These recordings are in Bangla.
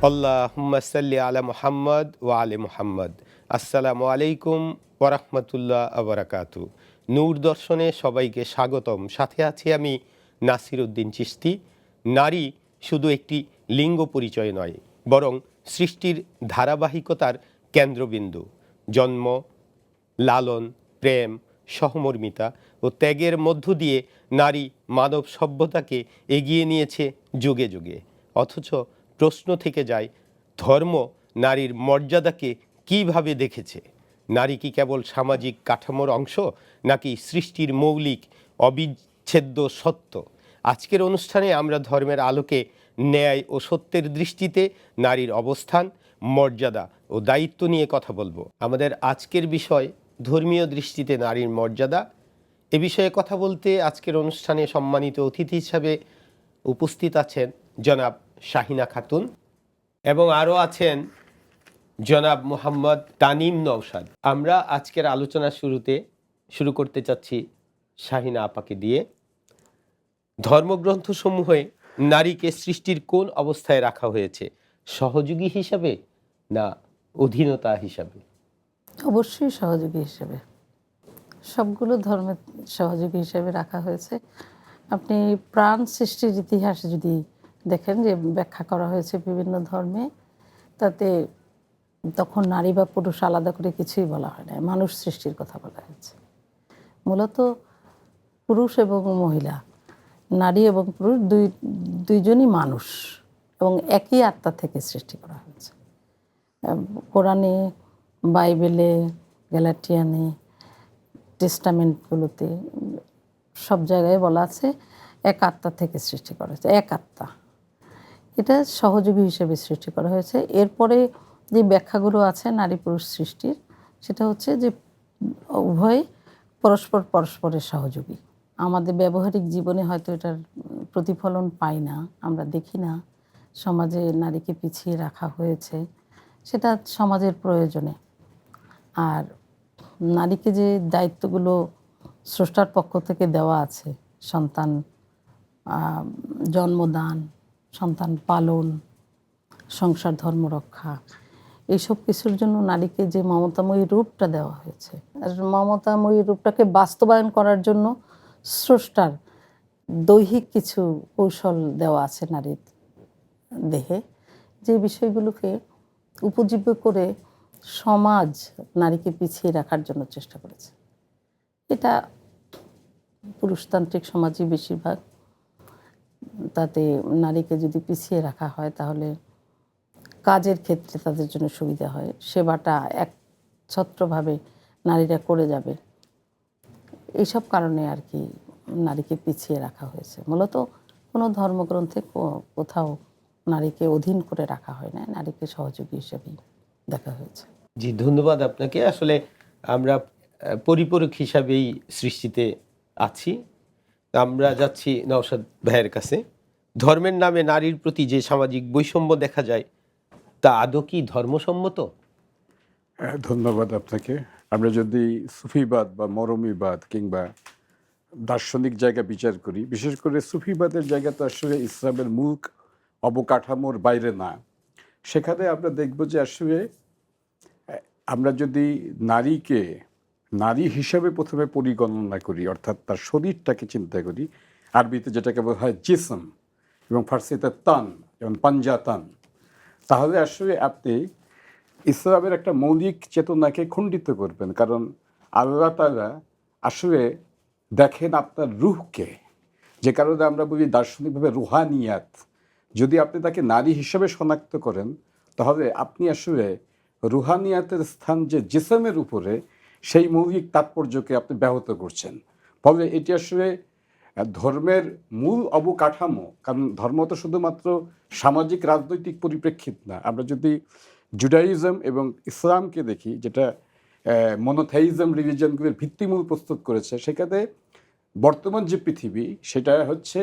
আল্লাহুম্মা সাল্লি আলা মুহাম্মদ ওয়া আলি মুহাম্মদ। আসসালামু আলাইকুম ওয়া রাহমাতুল্লাহ ওয়া বারাকাতু। নূর দর্শনে সবাইকে স্বাগতম। সাথে আছি আমি নাসির উদ্দিন চিশতি। নারী শুধু একটি লিঙ্গ পরিচয় নয়, বরং সৃষ্টির ধারাবাহিকতার কেন্দ্রবিন্দু। জন্ম, লালন, প্রেম, সহমর্মিতা ও ত্যাগের মধ্য দিয়ে নারী মানব সভ্যতাকে এগিয়ে নিয়েছে যুগে যুগে। অথচ প্রশ্ন থেকে যায়, ধর্ম নারীর মর্যাদাকে কিভাবে দেখেছে? নারী কি কেবল সামাজিক কাঠামোর অংশ, নাকি সৃষ্টির মৌলিক অবিচ্ছেদ্য সত্য? আজকের অনুষ্ঠানে আমরা ধর্মের আলোকে ন্যায় ও সত্যের দৃষ্টিতে নারীর অবস্থান, মর্যাদা ও দায়িত্ব নিয়ে কথা বলবো। আমাদের আজকের বিষয় ধর্মীয় দৃষ্টিতে নারীর মর্যাদা। এ বিষয়ে কথা বলতে আজকের অনুষ্ঠানে সম্মানিত অতিথি হিসাবে উপস্থিত আছেন জনাব শাহিনা খাতুন এবং আরও আছেন জনাব মোহাম্মদ তানিম নওশাদ। আমরা আজকের আলোচনা শুরু করতে চাচ্ছি শাহিনা আপাকে দিয়ে। ধর্মগ্রন্থসমূহে নারীকে সৃষ্টির কোন অবস্থায় রাখা হয়েছে? সহযোগী হিসাবে না অধীনতা হিসাবে? অবশ্যই সহযোগী হিসেবে, সবগুলো ধর্মের সহযোগী হিসেবে রাখা হয়েছে। আপনি প্রাণ সৃষ্টির ইতিহাস যদি দেখেন, যে ব্যাখ্যা করা হয়েছে বিভিন্ন ধর্মে, তাতে তখন নারী বা পুরুষ আলাদা করে কিছুই বলা হয় না, মানুষ সৃষ্টির কথা বলা হয়েছে। মূলত পুরুষ এবং মহিলা, নারী এবং পুরুষ দুইজনই মানুষ এবং একই আত্মা থেকে সৃষ্টি করা হয়েছে। কোরআনে, বাইবেলে, গ্যালাটিয়ানে, টেস্টামেন্টগুলোতে সব জায়গায় বলা আছে এক আত্মা থেকে সৃষ্টি করা হয়েছে, এক আত্মা। এটা সহযোগী হিসেবে সৃষ্টি করা হয়েছে। এরপরে যে ব্যাখ্যাগুলো আছে নারী পুরুষ সৃষ্টির, সেটা হচ্ছে যে উভয় পরস্পরের সহযোগী। আমাদের ব্যবহারিক জীবনে হয়তো এটার প্রতিফলন পাই না, আমরা দেখি না। সমাজে নারীকে পিছিয়ে রাখা হয়েছে, সেটা সমাজের প্রয়োজনে। আর নারীকে যে দায়িত্বগুলো স্রষ্টার পক্ষ থেকে দেওয়া আছে, সন্তান জন্মদান, সন্তান পালন, সংসার ধর্ম রক্ষা, এইসব কিছুর জন্য নারীকে যে মমতাময়ী রূপটা দেওয়া হয়েছে, আর মমতাময়ী রূপটাকে বাস্তবায়ন করার জন্য স্রষ্টার দৈহিক কিছু কৌশল দেওয়া আছে নারীর দেহে, যে বিষয়গুলোকে উপজীব্য করে সমাজ নারীকে পিছিয়ে রাখার জন্য চেষ্টা করেছে। এটা পুরুষতান্ত্রিক সমাজই বেশিরভাগ। তাতে নারীকে যদি পিছিয়ে রাখা হয়, তাহলে কাজের ক্ষেত্রে তাদের জন্য সুবিধা হয়, সেবাটা একছত্রভাবে নারীরা করে যাবে। এইসব কারণে আর কি নারীকে পিছিয়ে রাখা হয়েছে। মূলত কোনো ধর্মগ্রন্থে কোথাও নারীকে অধীন করে রাখা হয় না, নারীকে সহযোগী হিসেবেই দেখা হয়েছে। জি, ধন্যবাদ আপনাকে। আসলে আমরা পরিপূরক হিসাবেই সৃষ্টিতে আছি। আমরা যাচ্ছি নওশাদ ভাইয়ের কাছে। ধর্মের নামে নারীর প্রতি যে সামাজিক বৈষম্য দেখা যায়, তা আদৌ কি ধর্মসম্মত? ধন্যবাদ আপনাকে। আমরা যদি সুফিবাদ বা মরমীবাদ কিংবা দার্শনিক জায়গা বিচার করি, বিশেষ করে সুফিবাদের জায়গা তো আসলে ইসলামের মূল অবকাঠামোর বাইরে না। সেখানে আমরা দেখব যে আসলে আমরা যদি নারীকে নারী হিসাবে প্রথমে পরিগণনা করি, অর্থাৎ তার শরীরটাকে চিন্তা করি, আরবিতে যেটাকে বলা হয় জিসম এবং ফার্সিতে তান, যেমন পাঞ্জাতান, তাহলে আসলে আপনি ইসলামের একটা মৌলিক চেতনাকে খণ্ডিত করবেন। কারণ আল্লাহ তাআলা আসলে দেখেন আপনার রূহকে, যে কারণে আমরা বলি দার্শনিকভাবে রুহানিয়াত। যদি আপনি তাকে নারী হিসেবে শনাক্ত করেন, তাহলে আপনি আসলে রুহানিয়াতের স্থান যে জিসমের উপরে, সেই মৌলিক তাৎপর্যকে আপনি ব্যাহত করছেন। ফলে এটি আসলে ধর্মের মূল অবকাঠামো। কারণ ধর্ম তো শুধুমাত্র সামাজিক রাজনৈতিক পরিপ্রেক্ষিত না। আমরা যদি জুডাইজম এবং ইসলামকে দেখি, যেটা মনোথেইজম রিলিজনগুলির ভিত্তিমূল প্রস্তুত করেছে, সেখানে বর্তমান যে পৃথিবী, সেটা হচ্ছে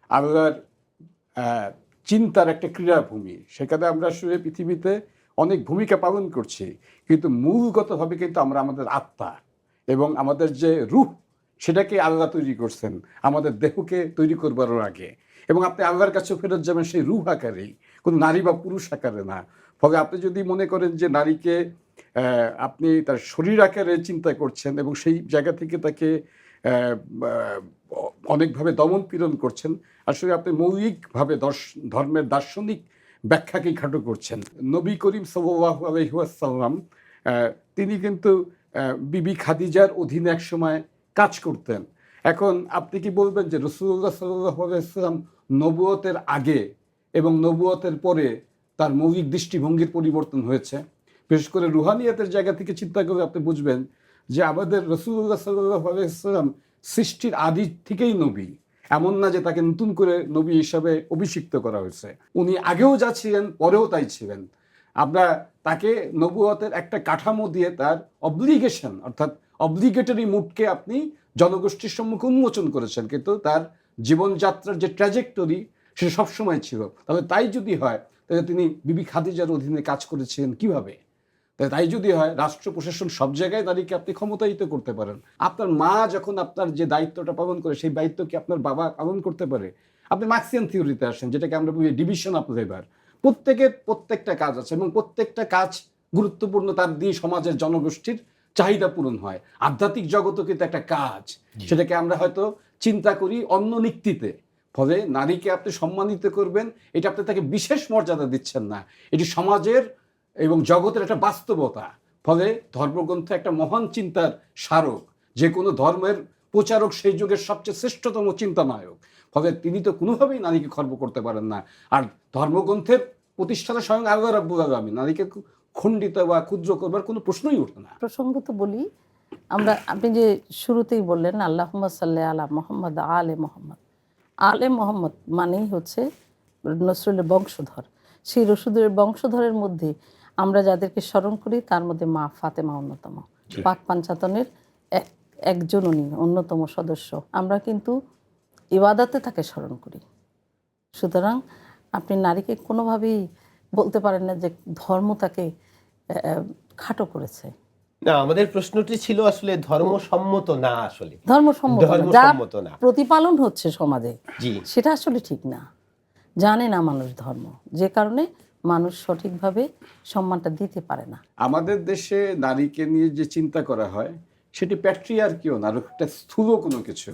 আল্লাহর চিন্তার একটা ক্রীড়াভূমি। সেখানে আমরা আসলে পৃথিবীতে অনেক ভূমিকা পালন করছি, কিন্তু মূলগতভাবে কিন্তু আমরা আমাদের আত্মা এবং আমাদের যে রূহ, সেটাকে আল্লাহ তৈরি করছেন আমাদের দেহকে তৈরি করবার আগে। এবং আপনি আল্লাহর কাছে ফেরত যাবেন সেই রূহ আকারেই। কোনো নারী বা পুরুষ আকারে না। ফলে আপনি যদি মনে করেন যে নারীকে আপনি তার শরীর আকারে চিন্তা করছেন এবং সেই জায়গা থেকে তাকে অনেকভাবে দমন পীড়ন করছেন, আসলে আপনি মৌলিকভাবে ধর্মের দার্শনিক ব্যাখ্যাকেই খাটো করছেন। নবী করিম সাল্লাল্লাহু আলাইহি ওয়াসাল্লাম তিনি কিন্তু বিবি খাদিজার অধীনে এক সময় কাজ করতেন। এখন আপনি কি বলবেন যে রাসূলুল্লাহ সাল্লাল্লাহু আলাইহি ওয়াসাল্লাম নবুয়তের আগে এবং নবুয়তের পরে তার মৌলিক দৃষ্টিভঙ্গির পরিবর্তন হয়েছে? বিশেষ করে রুহানিয়াতের জায়গা থেকে চিন্তা করে আপনি বুঝবেন যে আমাদের রাসূলুল্লাহ সাল্লাল্লাহু আলাইহি ওয়াসাল্লাম সৃষ্টির আদি থেকেই নবী, এমন না যে তাকে নতুন করে নবী হিসাবে অভিষিক্ত করা হয়েছে। উনি আগেও যা ছিলেন পরেও তাই ছিলেন। আমরা তাকে নবুয়তের একটা কাঠামো দিয়ে তার অব্লিগেশন অর্থাৎ অব্লিগেটরি মুডকে আপনি জনগোষ্ঠীর সম্মুখে উন্মোচন করেছেন, কিন্তু তার জীবনযাত্রার যে ট্র্যাজেক্টরি সেটা সবসময় ছিল। তবে তাই যদি হয় তাহলে তিনি বিবি খাদিজার অধীনে কাজ করেছিলেন কিভাবে? তাই যদি হয় রাষ্ট্র প্রশাসন সব জায়গায় নারীকে আপনি ক্ষমতায়িত করতে পারেন। আপনার মা যখন আপনার যে দায়িত্বটা পালন করে সেই দায়িত্ব কি আপনার বাবা পালন করতে পারে? আপনি মার্ক্সিয়ান থিওরিতে আসেন, যেটাকে আমরা বলি ডিভিশন অফ লেবার। প্রত্যেকের প্রত্যেকটা কাজ আছে এবং প্রত্যেকটা কাজ গুরুত্বপূর্ণ, তার দিয়ে সমাজের জনগোষ্ঠীর চাহিদা পূরণ হয়। আধ্যাত্মিক জগতও কিন্তু একটা কাজ, সেটাকে আমরা হয়তো চিন্তা করি অন্য নিক্তিতে। ফলে নারীকে আপনি সম্মানিত করবেন, এটা আপনি তাকে বিশেষ মর্যাদা দিচ্ছেন না, এটি সমাজের এবং জগতের একটা বাস্তবতা। ফলে ধর্মগ্রন্থ একটা মহান চিন্তার স্মারক, যে কোনো ধর্মের প্রচারক সেই যুগের সবচেয়ে শ্রেষ্ঠতম চিন্তানায়ক। ফলে তিনি তো কোনোভাবেই নারীকে খর্ব করতে পারেন না। আর ধর্মগ্রন্থের প্রতিষ্ঠাতা স্বয়ং আল্লাহ রাব্বুল আলামিন, নারীকে খণ্ডিত বা ক্ষুদ্র করবার কোনো প্রশ্নই ওঠে না। প্রসঙ্গত বলি, আপনি যে শুরুতেই বললেন আল্লাহুম্মা সাল্লি আলা মুহাম্মদ আলে মুহাম্মদ। আলে মুহাম্মদ মানেই হচ্ছে রাসূলের বংশধর। সেই রাসূলের বংশধরের মধ্যে আমরা যাদেরকে স্মরণ করি তার মধ্যে মা ফাতেমা অন্যতম, পাক পাঞ্চাতনের একজন উনি অন্যতম সদস্য। আমরা কিন্তু ইবাদতে তাকে স্মরণ করি। সুতরাং আপনি নারীকে কোনোভাবেই বলতে পারেন না যে ধর্ম তাকে খাটো করেছে। না, আমাদের প্রশ্নটি ছিল আসলে ধর্মসম্মত না, আসলে ধর্মসম্মত না, প্রতিপালন হচ্ছে সমাজে, জি সেটা আসলে ঠিক না। জানে না মানুষ ধর্ম, যে কারণে মানুষ সঠিকভাবে সম্মানটা দিতে পারে না। আমাদের দেশে নারীকে নিয়ে যে চিন্তা করা হয় সেটি প্যাট্রিয়ার্কিও না, আর একটা স্থূল কোনো কিছু।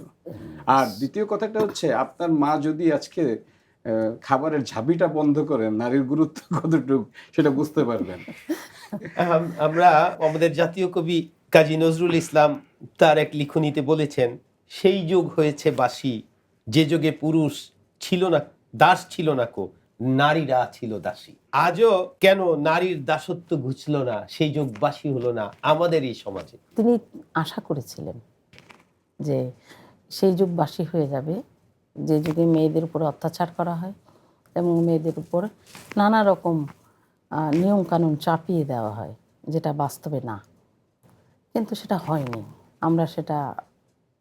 আর দ্বিতীয় কথাটা হচ্ছে, আপনার মা যদি আজকে খাবারের ঝাবিটা বন্ধ করেন, নারীর গুরুত্ব কতটুকু সেটা বুঝতে পারবেন। আমরা আমাদের জাতীয় কবি কাজী নজরুল ইসলাম তার এক লিখনীতে বলেছেন, সেই যুগ হয়েছে বাসি যে যুগে পুরুষ ছিল না, দাস ছিল না কো, নারীরা ছিল দাসী। আজও কেন নারীর দাসত্ব ঘুচল না, সেই যুগ বাসি হলো না আমাদের এই সমাজে। তিনি আশা করেছিলেন যে সেই যুগ বাসি হয়ে যাবে, যে যুগে মেয়েদের উপর অত্যাচার করা হয় এবং মেয়েদের উপর নানা রকম নিয়মকানুন চাপিয়ে দেওয়া হয়, যেটা বাস্তবে না। কিন্তু সেটা হয়নি, আমরা সেটা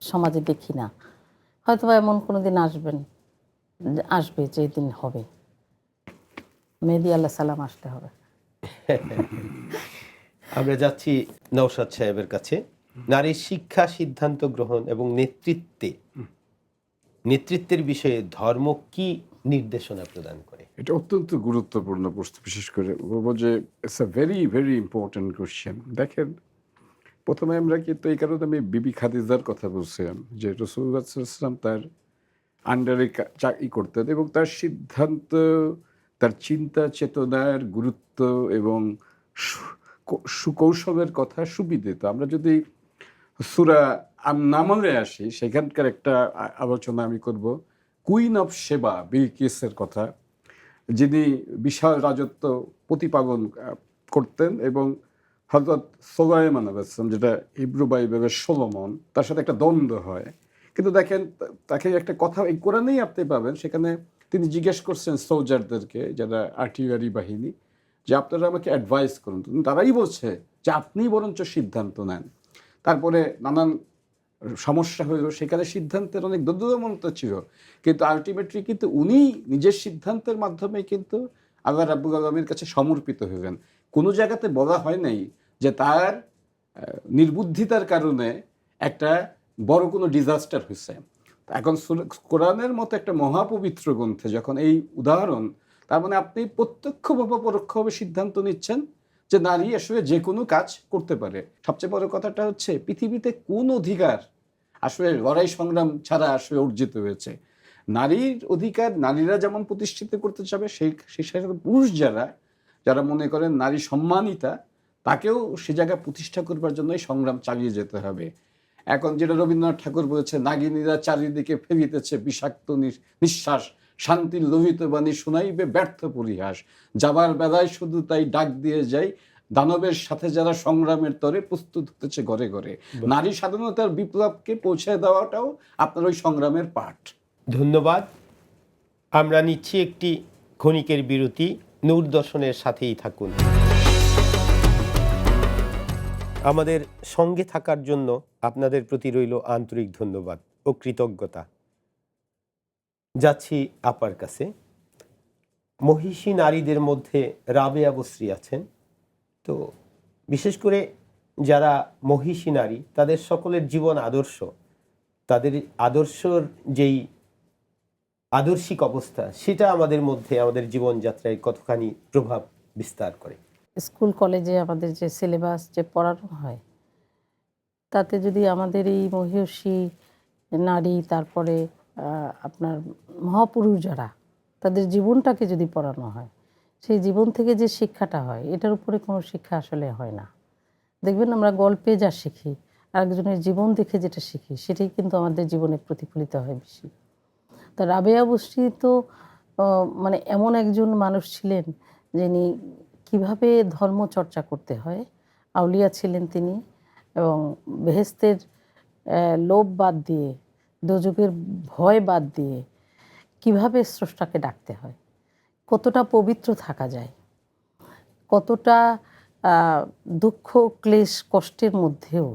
সমাজে দেখি না। হয়তো বা এমন কোনো দিন আসবে যে দিন হবে, মেহেদী আলাইহিস সালাম আসতে হবে। আমরা যাচ্ছি নওশাদ সাহেবের কাছে। নারীর শিক্ষা, সিদ্ধান্ত গ্রহণ এবং নেতৃত্বের বিষয়ে ধর্ম কি নির্দেশনা প্রদান করে? এটা অত্যন্ত গুরুত্বপূর্ণ প্রশ্ন। বিশেষ করে বলবো যে it's a very very important question. দেখেন, প্রথমে আমরা কিন্তু এই কারণে আমি বিবি খাদিজার কথা বলছিলাম যে রাসূলুল্লাহ সাল্লাল্লাহু আলাইহি ওয়াসাল্লাম তার আন্ডারে চাকরি করতেন এবং তার সিদ্ধান্ত, তার চিন্তা চেতনার গুরুত্ব এবং সুকৌশলের কথা সুবিদিত। আমরা যদি সূরা আন-নামলে আসি, সেখানকার একটা আলোচনা আমি করব কুইন অফ শেবা বিলকিসের কথা, যিনি বিশাল রাজত্ব প্রতিপালন করতেন এবং হযরত সুলাইমান আলাইহিস সালাম, যেটা হিব্রু বাইবেলের সলোমন, তার সাথে একটা দ্বন্দ্ব হয়। কিন্তু দেখেন, তাকে একটা কথা এই কোরআনেই আপনি পাবেন, সেখানে তিনি জিজ্ঞেস করছেন সোলজারদেরকে, যারা আর্টিলারি বাহিনী, যে আপনারা আমাকে অ্যাডভাইস করুন। তারাই বলছে যে আপনি বরঞ্চ সিদ্ধান্ত নেন। তারপরে নানান সমস্যা হইল, সেখানে সিদ্ধান্তের অনেক দোদুল্যমন্ত ছিল, কিন্তু আলটিমেটলি কিন্তু উনি নিজের সিদ্ধান্তের মাধ্যমে কিন্তু আল্লাহ রাব্বুল আলামিনের কাছে সমর্পিত হইবেন। কোনো জায়গাতে বলা হয় নাই যে তার নির্বুদ্ধিতার কারণে একটা বড় কোনো ডিজাস্টার হয়েছে। এখন কোরআনের মতো একটা মহাপবিত্র গ্রন্থে যখন এই উদাহরণ তার মানে আপনি প্রত্যক্ষ বা পরোক্ষভাবে সিদ্ধান্ত নিচ্ছেন যে নারী আসলে যে কোনো কাজ করতে পারে। সবচেয়ে বড় কথাটা হচ্ছে পৃথিবীতে কোন অধিকার আসলে লড়াই সংগ্রাম ছাড়া আসলে অর্জিত হয়েছে। নারীর অধিকার নারীরা যেমন প্রতিষ্ঠিত করতে চাবে, সেই সাথে পুরুষ যারা যারা মনে করেন নারী সম্মানিতা, তাকেও সে জায়গায় প্রতিষ্ঠা করবার জন্যই সংগ্রাম চালিয়ে যেতে হবে। এখন যেটা রবীন্দ্রনাথ ঠাকুর বলেছে, নাগিনীরা চারিদিকে ফেলিতেছে বিষাক্ত নিঃশ্বাস, শান্তির লোহিত বাণী শোনাইবে ব্যর্থ পরিহাস, যাবার বেলায় শুধু তাই ডাক দিয়ে যায়, দানবের সাথে যারা সংগ্রামের তরে প্রস্তুত হতেছে ঘরে ঘরে। নারী স্বাধীনতার বিপ্লবকে পৌঁছে দেওয়াটাও আপনার ওই সংগ্রামের পাঠ। ধন্যবাদ। আমরা নিচ্ছি একটি ক্ষণিকের বিরতি। নূর দর্শনের সাথেই থাকুন। আমাদের সঙ্গে থাকার জন্য আপনাদের প্রতি রইল আন্তরিক ধন্যবাদ ও কৃতজ্ঞতা। যাচ্ছি আপার কাছে। মহিষী নারীদের মধ্যে রাবেয়া বসরি আছেন। তো বিশেষ করে যারা মহিষী নারী, তাদের সকলের জীবন আদর্শ, তাদের আদর্শর যেই আদর্শিক অবস্থা, সেটা আমাদের মধ্যে আমাদের জীবনযাত্রায় কতখানি প্রভাব বিস্তার করে। স্কুল কলেজে আমাদের যে সিলেবাস যে পড়ানো হয়, তাতে যদি আমাদের এই মহিষী নারী, তারপরে আপনার মহাপুরুষ যারা, তাদের জীবনটাকে যদি পড়ানো হয়, সেই জীবন থেকে যে শিক্ষাটা হয়, এটার উপরে কোনো শিক্ষা আসলে হয় না। দেখবেন আমরা গল্পে যা শিখি, আরেকজনের জীবন দেখে যেটা শিখি, সেটাই কিন্তু আমাদের জীবনে প্রতিফলিত হয় বেশি। তা রাবেয়া বসরি তো মানে এমন একজন মানুষ ছিলেন যিনি কিভাবে ধর্ম চর্চা করতে হয়, আউলিয়া ছিলেন তিনি, এবং বেহেশতের লোভ বাদ দিয়ে, দোজখের ভয় বাদ দিয়ে কিভাবে স্রষ্টাকে ডাকতে হয়, কতটা পবিত্র থাকা যায়, কতটা দুঃখ ক্লেশ কষ্টের মধ্যেও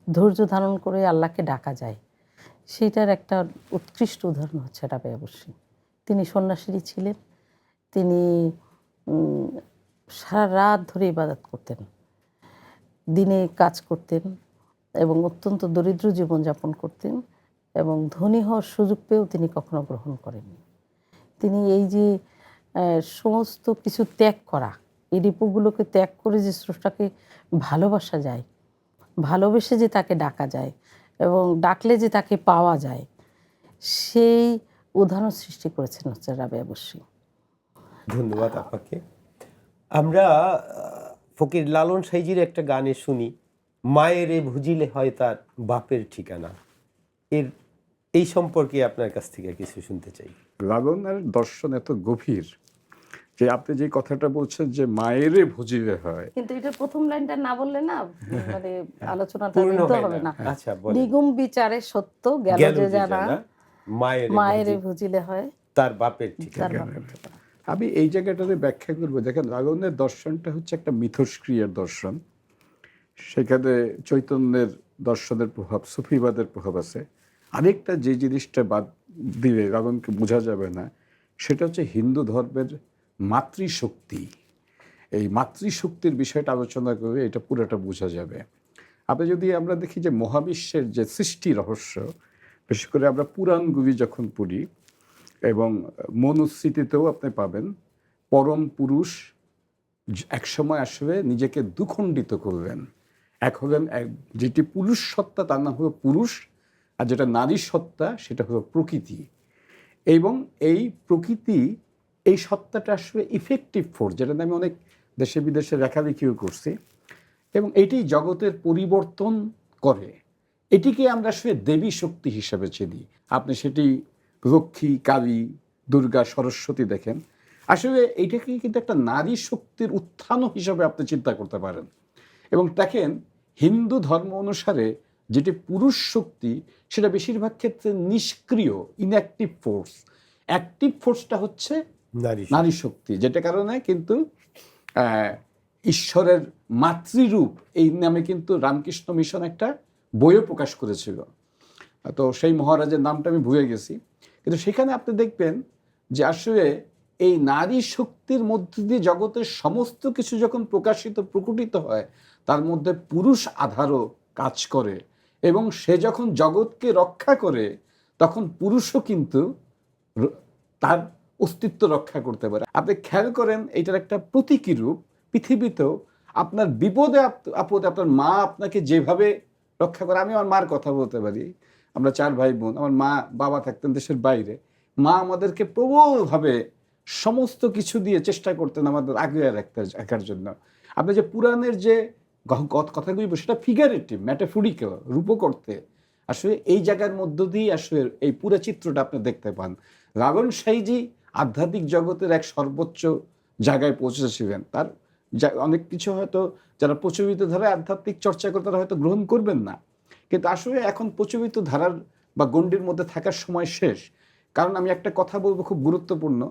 ধৈর্য ধারণ করে আল্লাহকে ডাকা যায়, সেইটার একটা উৎকৃষ্ট উদাহরণ হচ্ছে রাবেয়া বসরি। তিনি সন্ন্যাসী ছিলেন। তিনি সারা রাত ধরে ইবাদত করতেন, দিনে কাজ করতেন এবং অত্যন্ত দরিদ্র জীবনযাপন করতেন, এবং ধনী হওয়ার সুযোগ পেয়েও তিনি কখনো গ্রহণ করেননি। তিনি এই যে সমস্ত কিছু ত্যাগ করা, এই রিপুগুলোকে ত্যাগ করে যে স্রষ্টাকে ভালোবাসা যায়, ভালোবেসে যে তাকে ডাকা যায় এবং ডাকলে যে তাকে পাওয়া যায়, সেই উদাহরণ সৃষ্টি করেছেন হচ্ছে রাবেয়া বসরি। ধন্যবাদ আপনাকে। আমরা ফকির লালন সাইজির একটা গানে শুনি, মায়েরে ভুজিলে হয় তার বাপের ঠিকানা। এই সম্পর্কে আপনার কাছ থেকে কিছু শুনতে চাই। লালনের দর্শন এত গভীর যে আপনি যে কথাটা বলছেন যে মায়েরে ভুজিলে হয়, কিন্তু এটা প্রথম লাইনটা না বললে না মানে আলোচনাটা পূর্ণ বৃদ্ধ হয় হবে না। না। আচ্ছা, বলেন। নিগুম বিচারে সত্য গেল গেল যে যে জানা, জানা, মায়েরে ভুজিলে হয় তার বাপের তার ঠিকানা। বাপের ঠিকানা। আমি এই জায়গাটাতে ব্যাখ্যা করবো। দেখেন, লালনের দর্শনটা হচ্ছে একটা মিথস্ক্রিয়ার দর্শন। সেখানে চৈতন্যের দর্শনের প্রভাব, সুফিবাদের প্রভাব আছে। আরেকটা যে জিনিসটা বাদ দিলে লালনকে বোঝা যাবে না, সেটা হচ্ছে হিন্দু ধর্মের মাতৃশক্তি। এই মাতৃশক্তির বিষয়টা আলোচনা করে এটা পুরোটা বোঝা যাবে। আপনি যদি আমরা দেখি যে মহাবিশ্বের যে সৃষ্টি রহস্য, বিশেষ করে আমরা পুরাণগুলি যখন পড়ি এবং মনুস্মৃতিতেও আপনি পাবেন, পরম পুরুষ একসময় আসলে নিজেকে দুখণ্ডিত করলেন। এক হলেন যেটি পুরুষ সত্তা, তার নাম হলো পুরুষ, আর যেটা নারী সত্তা সেটা হলো প্রকৃতি। এবং এই প্রকৃতি, এই সত্তাটা আসলে ইফেক্টিভ ফোর্স, যেটা আমি অনেক দেশে বিদেশে লেখালেখিও করছি, এবং এটি জগতের পরিবর্তন করে। এটিকে আমরা আসলে দেবী শক্তি হিসাবে চিনি। আপনি সেটি লক্ষ্মী, কালী, দুর্গা, সরস্বতী দেখেন। আসলে এইটাকে কিন্তু একটা নারী শক্তির উত্থান হিসাবে আপনি চিন্তা করতে পারেন। এবং দেখেন, হিন্দু ধর্ম অনুসারে যেটি পুরুষ শক্তি, সেটা বেশিরভাগ ক্ষেত্রে নিষ্ক্রিয়, ইনঅ্যাক্টিভ ফোর্স। অ্যাক্টিভ ফোর্সটা হচ্ছে নারী শক্তি, যেটা কারণে কিন্তু ঈশ্বরের মাতৃরূপ এই নামে কিন্তু রামকৃষ্ণ মিশন একটা বইও প্রকাশ করেছিল। তো সেই মহারাজের নামটা আমি ভুলে গেছি, কিন্তু সেখানে আপনি দেখবেন যে আসলে এই নারী শক্তির মধ্যে দিয়ে জগতের সমস্ত কিছু যখন প্রকটিত হয়, তার মধ্যে পুরুষ আধারও কাজ করে, এবং সে যখন জগৎকে রক্ষা করে, তখন পুরুষও কিন্তু তার অস্তিত্ব রক্ষা করতে পারে। আপনি খেয়াল করেন এটার একটা প্রতীকী রূপ পৃথিবীতেও। আপনার বিপদে আপদে আপনার মা আপনাকে যেভাবে রক্ষা করে, আমি আমার মার কথা বলতে পারি, আমরা 4 ভাই বোন, আমার মা বাবা থাকতেন দেশের বাইরে, মা আমাদেরকে প্রবলভাবে সমস্ত কিছু দিয়ে চেষ্টা করতেন আমাদের আগলে রাখার জন্য। আপনি যে পুরাণের যে কথাগুলি সেটা ফিগারেটিভ, ম্যাটাফরিক্যাল, রূপকর্তে আসলে এই জায়গার মধ্য দিয়ে আসলে এই পুরো চিত্রটা আপনি দেখতে পান। লালন সাঁইজি আধ্যাত্মিক জগতের এক সর্বোচ্চ জায়গায় পৌঁছেছিলেন। তার অনেক কিছু হয়তো যারা প্রচলিত ধারায় আধ্যাত্মিক চর্চা করে তারা হয়তো গ্রহণ করবেন না, কিন্তু আসলে এখন প্রচলিত ধারার বা গণ্ডির মধ্যে থাকার সময় শেষ। কারণ আমি একটা কথা বলবো খুব গুরুত্বপূর্ণ,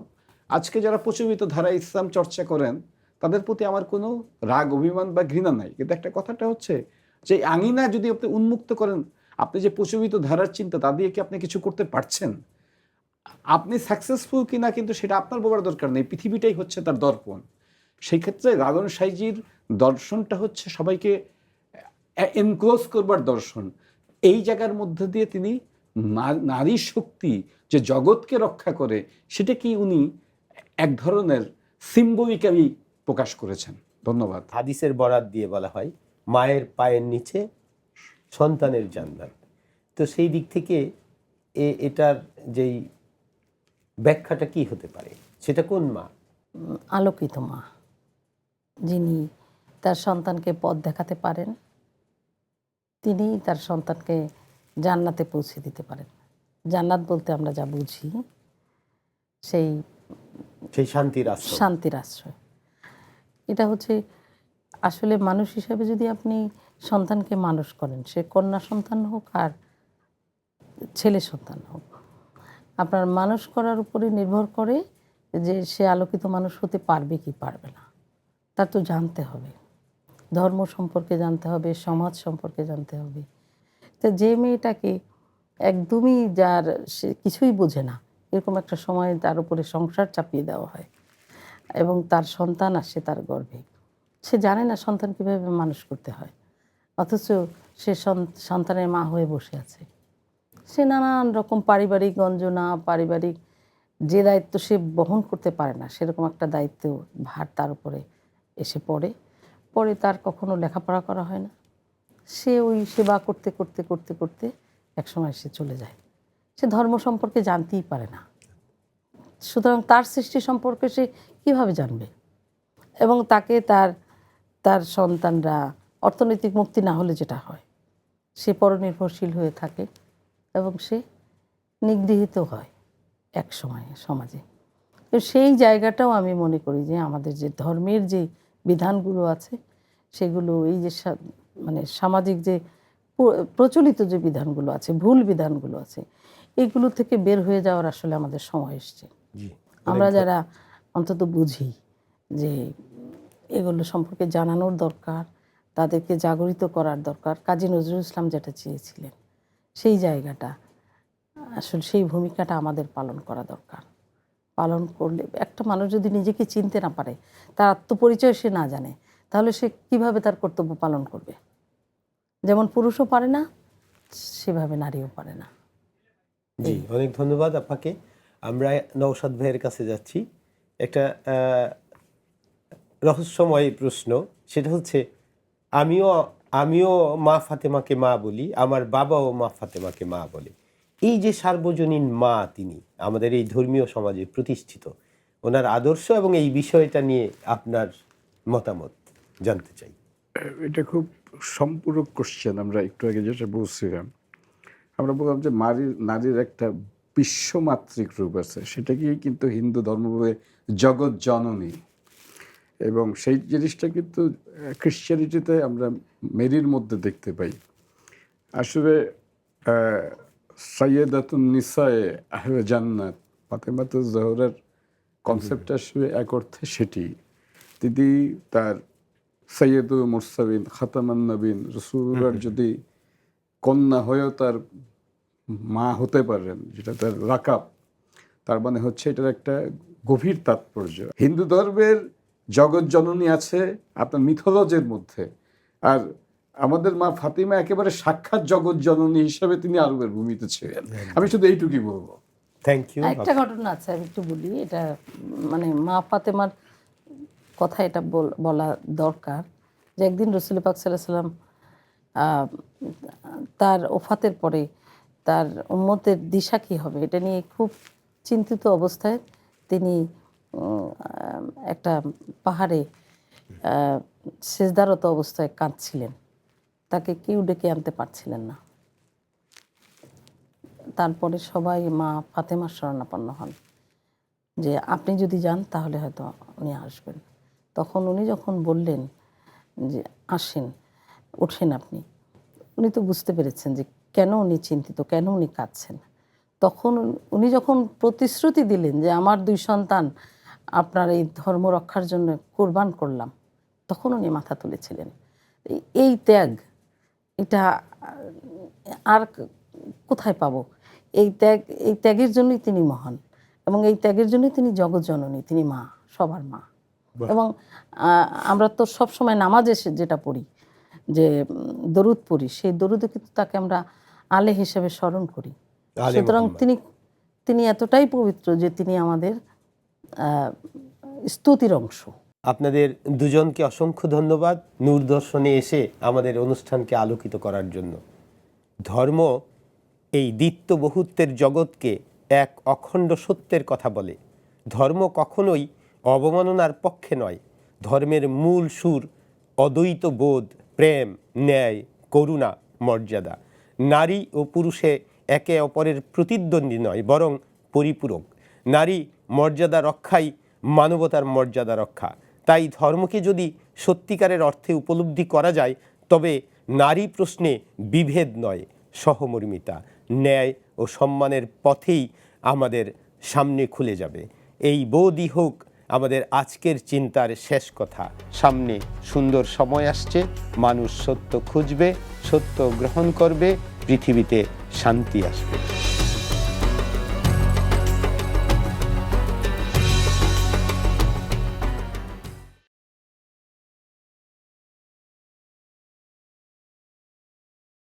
আজকে যারা প্রচলিত ধারায় ইসলাম চর্চা করেন তাদের প্রতি আমার কোনো রাগ অভিমান বা ঘৃণা নাই, কিন্তু একটা কথাটা হচ্ছে যে আঙিনা যদি আপনি উন্মুক্ত করেন, আপনি যে প্রচলিত ধারার চিন্তা তা দিয়ে কি আপনি কিছু করতে পারছেন? আপনি সাকসেসফুল কিনা কিন্তু সেটা আপনার বলার দরকার নেই, পৃথিবীটাই হচ্ছে তার দর্পণ। সেই ক্ষেত্রে লালন সাঁইজির দর্শনটা হচ্ছে সবাইকে এনক্লোজ করবার দর্শন। এই জায়গার মধ্যে দিয়ে তিনি নারী শক্তি যে জগৎকে রক্ষা করে সেটা কি উনি এক ধরনের সিম্বলিক্যালি প্রকাশ করেছেন। ধন্যবাদ। হাদিসের বরাত দিয়ে বলা হয় মায়ের পায়ের নিচে সন্তানের জান্নাত। তো সেই দিক থেকে এটার যেই ব্যাখ্যাটা কি হতে পারে, সেটা কোন মা? আলোকিত মা, যিনি তার সন্তানকে পথ দেখাতে পারেন, তিনি তার সন্তানকে জান্নাতে পৌঁছে দিতে পারেন। জান্নাত বলতে আমরা যা বুঝি সেই শান্তির আশ্রয়। শান্তির আশ্রয়। এটা হচ্ছে আসলে মানুষ হিসেবে যদি আপনি সন্তানকে মানুষ করেন, সে কন্যা সন্তান হোক আর ছেলে সন্তান হোক, আপনার মানুষ করার উপরে নির্ভর করে যে সে আলোকিত মানুষ হতে পারবে কি পারবে না। তার তো জানতে হবে, ধর্ম সম্পর্কে জানতে হবে, সমাজ সম্পর্কে জানতে হবে। তো যে মেয়েটাকে একদমই যার সে কিছুই বোঝে না, এরকম একটা সময় তার উপরে সংসার চাপিয়ে দেওয়া হয় এবং তার সন্তান আসে তার গর্ভে, সে জানে না সন্তান কীভাবে মানুষ করতে হয়, অথচ সে সন্তানের মা হয়ে বসে আছে। সে নানান রকম পারিবারিক গঞ্জনা, পারিবারিক যে দায়িত্ব সে বহন করতে পারে না, সেরকম একটা দায়িত্ব ভার তার উপরে এসে পরে তার কখনো লেখাপড়া করা হয় না। সে ওই সেবা করতে করতে করতে করতে একসময় সে চলে যায়। সে ধর্ম সম্পর্কে জানতেই পারে না। সুতরাং তার সৃষ্টি সম্পর্কে সে কীভাবে জানবে? এবং তাকে তার সন্তানরা অর্থনৈতিক মুক্তি না হলে যেটা হয়, সে পরনির্ভরশীল হয়ে থাকে এবং সে নিগৃহীত হয় এক সময়ে সমাজে। তো সেই জায়গাটাও আমি মনে করি যে আমাদের যে ধর্মের যে বিধানগুলো আছে সেগুলো এই যে মানে সামাজিক যে প্রচলিত যে বিধানগুলো আছে, ভুল বিধানগুলো আছে, এগুলো থেকে বের হয়ে যাওয়ার আসলে আমাদের সময় এসছে। আমরা যারা অন্তত বুঝি যে এগুলো সম্পর্কে জানানোর দরকার, তাদেরকে জাগরিত করার দরকার। কাজী নজরুল ইসলাম যেটা চেয়েছিলেন সেই জায়গাটা আসলে সেই ভূমিকাটা আমাদের পালন করা দরকার। পালন করলে একটা মানুষ যদি নিজেকে চিনতে না পারে, তার আত্মপরিচয় সে না জানে, তাহলে সে কিভাবে তার কর্তব্য পালন করবে? যেমন পুরুষও পারে না, সেভাবে নারীও পারে না। জি, অনেক ধন্যবাদ আপনাকে। আমরা নওশাদ ভাইয়ের কাছে যাচ্ছি। একটা রহস্যময় প্রশ্ন, সেটা হচ্ছে আমিও মা ফাতেমাকে মা বলি, আমার বাবাও মা ফাতেমাকে মা বলে। এই যে সার্বজনীন মা, তিনি আমাদের এই ধর্মীয় সমাজে প্রতিষ্ঠিত, ওনার আদর্শ এবং এই বিষয়টা নিয়ে আপনার মতামত জানতে চাই। এটা খুব সম্পূরক কোশ্চেন। আমরা একটু আগে যেটা বলছিলাম, আমরা বললাম যে নারীর একটা বিশ্বমাত্রিক রূপ আছে, সেটাকেই কিন্তু হিন্দু ধর্ম বলে জগৎ জননী, এবং সেই জিনিসটা কিন্তু খ্রিশ্চানিটিতে আমরা মেরির মধ্যে দেখতে পাই। আসলে সাইয়েদাতুন নিসায়ে আহলে জান্নাত ফাতেমাতুজ জোহরার কনসেপ্টটা আসলে এক অর্থে সেটি। তিনি তার সৈয়দুল মুরসালিন খাতামান নবীন রাসূলুল্লাহর যদি কন্যা হয়েও তার মা হতে পারেন, যেটা তার লাকাব, তার মানে হচ্ছে এটার একটা গভীর তাৎপর্য। হিন্দু ধর্মের জগৎ জননী আছে আপনার মিথোলজির মধ্যে, আর আমাদের মা ফাতিমা একেবারে সাক্ষাৎ জগৎ জননী হিসাবে তিনি আরবের ভূমিতে ছিলেন। আমি শুধু এইটুকুই বলবো। Thank you. একটা ঘটনা আছে, আমি একটু বলি। এটা মানে মা ফাতেমার কথা এটা বলা দরকার, যে একদিন রসুল পাক সাল্লাল্লাহু আলাইহি সাল্লাম তার ওফাতের পরে তার উম্মতের দিশা কী হবে এটা নিয়ে খুব চিন্তিত অবস্থায় তিনি একটা পাহাড়ে সেজদারত অবস্থায় কাঁদছিলেন। তাকে কেউ ডেকে আনতে পারছিলেন না। তারপরে সবাই মা ফাতেমার শরণাপন্ন হন যে আপনি যদি যান তাহলে হয়তো উনি আসবেন। তখন উনি যখন বললেন যে আসেন, ওঠেন আপনি, উনি তো বুঝতে পেরেছেন যে কেন উনি চিন্তিত, কেন উনি কাঁদছেন। তখন উনি যখন প্রতিশ্রুতি দিলেন যে আমার 2 সন্তান আপনার এই ধর্ম রক্ষার জন্য কোরবান করলাম, তখন উনি মাথা তুলেছিলেন। এই ত্যাগ, এটা আর কোথায় পাবো? এই ত্যাগের জন্যই তিনি মহান, এবং এই ত্যাগের জন্যই তিনি জগৎ জননী, তিনি মা, সবার মা। এবং আমরা তো সবসময় নামাজে যেটা পড়ি, যে দরুদ পড়ি, সেই দরুদে কিন্তু তাকে আমরা আলে হিসেবে স্মরণ করি। সুতরাং তিনি এতটাই পবিত্র যে তিনি আমাদের স্তুতির অংশ। আপনাদের দুজনকে অসংখ্য ধন্যবাদ নূরদর্শনে এসে আমাদের অনুষ্ঠানকে আলোকিত করার জন্য। ধর্ম এই দ্বিত্ব বহুত্বের জগৎকে এক অখণ্ড সত্যের কথা বলে। ধর্ম কখনোই অবমাননার পক্ষে নয়। ধর্মের মূল সুর অদ্বৈত বোধ, প্রেম, ন্যায়, করুণা, মর্যাদা। নারী ও পুরুষে একে অপরের প্রতিদ্বন্দ্বী নয়, বরং পরিপূরক। নারী মর্যাদা রক্ষাই মানবতার মর্যাদা রক্ষা। তাই ধর্মকে যদি সত্যিকারের অর্থে উপলব্ধি করা যায়, তবে নারী প্রশ্নে বিভেদ নয়, সহমর্মিতা, ন্যায় ও সম্মানের পথেই আমাদের সামনে খুলে যাবে। এই বোধই হোক আমাদের আজকের চিন্তার শেষ কথা। সামনে সুন্দর সময় আসছে, মানুষ সত্য খুঁজবে, সত্য গ্রহণ করবে, পৃথিবীতে শান্তি আসবে।